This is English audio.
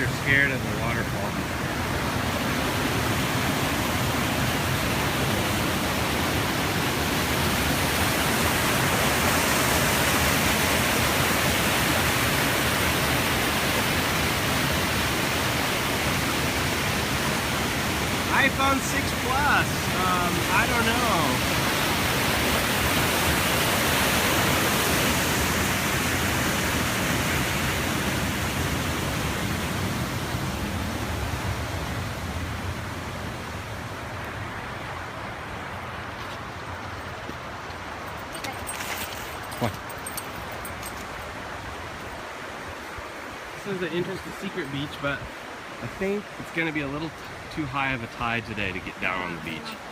are scared of the waterfall. iPhone 6 Plus, I don't know. What? This is the entrance to Secret Beach, but I think it's going to be a little too high of a tide today to get down on the beach.